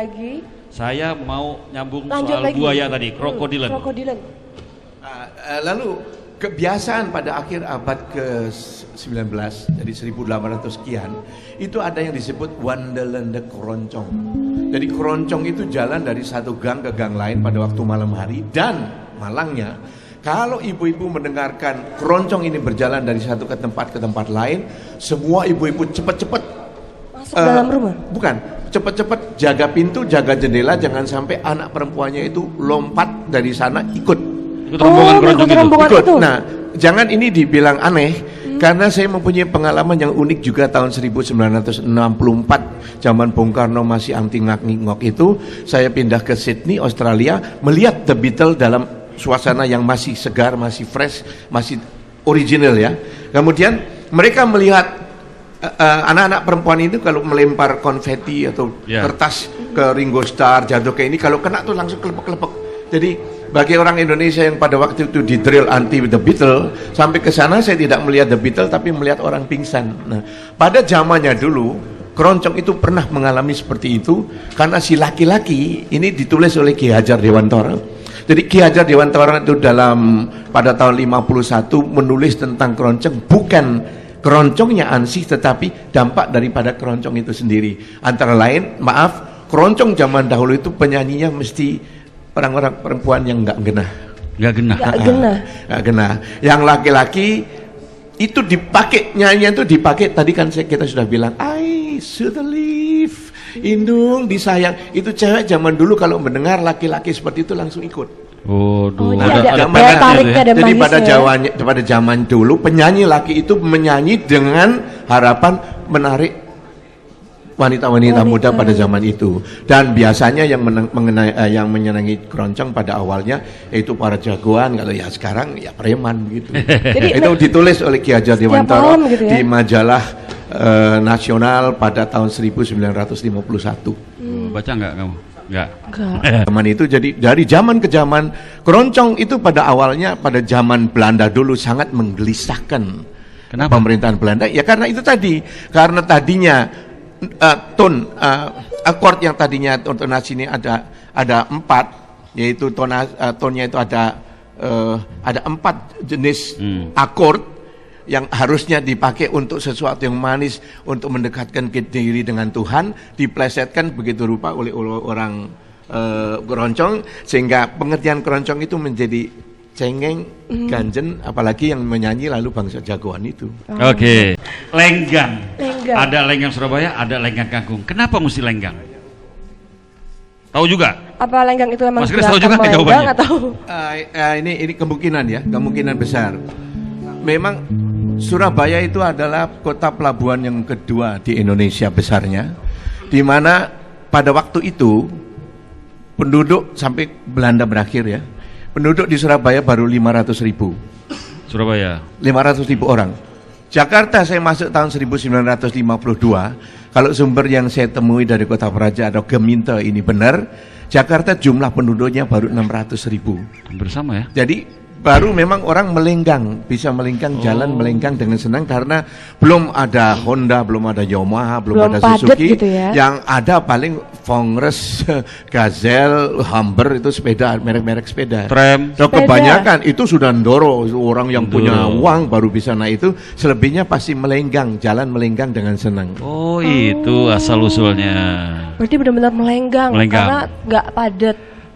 lagi. Saya mau nyambung Lanjut soal lagi. buaya tadi, krokodilen. Krokodilen. Lalu kebiasaan pada akhir abad ke-19 dari 1800 sekian itu ada yang disebut wandelende keroncong. Jadi keroncong itu jalan dari satu gang ke gang lain pada waktu malam hari, dan malangnya kalau ibu-ibu mendengarkan keroncong ini berjalan dari satu ke tempat lain, semua ibu-ibu cepat-cepat Masuk dalam rumah? Bukan, cepat-cepat jaga pintu, jaga jendela, jangan sampai anak perempuannya itu lompat dari sana ikut rombongan keroncong itu. Itu. Nah, jangan ini dibilang aneh, karena saya mempunyai pengalaman yang unik juga tahun 1964, zaman Bung Karno masih anti ngak-ngok itu, saya pindah ke Sydney, Australia, melihat The Beatles dalam suasana yang masih segar, masih fresh, masih original ya. Kemudian mereka melihat anak-anak perempuan itu kalau melempar konfeti atau kertas ke Ringo Starr, jatuh ke ini, kalau kena tuh langsung kelepek-kelepek. Jadi bagi orang Indonesia yang pada waktu itu di drill anti The Beatles, sampai ke sana saya tidak melihat The Beatles tapi melihat orang pingsan. Nah, pada zamannya dulu keroncong itu pernah mengalami seperti itu karena si laki-laki ini ditulis oleh Ki Hajar Dewantara. Jadi Ki Hajar Dewantara itu pada tahun 51 menulis tentang keroncong, bukan keroncongnya ansih tetapi dampak daripada keroncong itu sendiri. Antara lain, maaf, keroncong zaman dahulu itu penyanyinya mesti orang-orang perempuan yang nggak genah. Nggak genah. Yang laki-laki itu dipakai, nyanyian itu dipakai, tadi kan kita sudah bilang, I should live, indung, disayang. Itu cewek zaman dulu kalau mendengar laki-laki seperti itu langsung ikut. Jadi pada zaman dulu penyanyi laki itu menyanyi dengan harapan menarik wanita-wanita muda pada zaman itu, dan biasanya yang menyenangi keroncong pada awalnya yaitu para jagoan, kalau ya sekarang ya preman gitu. Jadi, itu ditulis oleh Ki Hajar Dewantara gitu ya? Di majalah nasional pada tahun 1951. Baca nggak kamu? Enggak. Zaman itu, jadi dari zaman ke zaman keroncong itu pada awalnya pada zaman Belanda dulu sangat menggelisahkan. Kenapa? Pemerintahan Belanda. Ya karena itu tadi, karena tadinya akord yang tadinya tonasi ini ada 4, yaitu tonnya itu ada 4 jenis akord yang harusnya dipakai untuk sesuatu yang manis, untuk mendekatkan diri dengan Tuhan, diplesetkan begitu rupa oleh orang keroncong, sehingga pengertian keroncong itu menjadi cengeng, ganjen, apalagi yang menyanyi lalu bangsa jagoan itu. Oke. Lenggang. Ada lenggang Surabaya, ada lenggang Kangkung. Kenapa mesti lenggang? Tahu juga? Apa lenggang itu memang tahu juga jawabannya? Atau? Ini kemungkinan ya, kemungkinan besar. Memang Surabaya itu adalah kota pelabuhan yang kedua di Indonesia besarnya, di mana pada waktu itu penduduk sampai Belanda berakhir ya, penduduk di Surabaya baru 500.000. Surabaya 500.000 orang. Jakarta saya masuk tahun 1952. Kalau sumber yang saya temui dari Kota Praja atau Geminto ini benar, Jakarta jumlah penduduknya baru 600.000. Hampir sama ya. Jadi baru memang orang melenggang, bisa melenggang, jalan melenggang dengan senang, karena belum ada Honda, belum ada Yamaha, belum ada Suzuki gitu ya. Yang ada paling Fongres, Gazelle, Humber, itu sepeda, merek-merek sepeda. Tram. So, kebanyakan itu sudah ndoro, orang yang punya uang baru bisa naik itu. Selebihnya pasti melenggang, jalan melenggang dengan senang. Oh, itu asal usulnya. Berarti benar-benar melenggang. Karena nggak padat.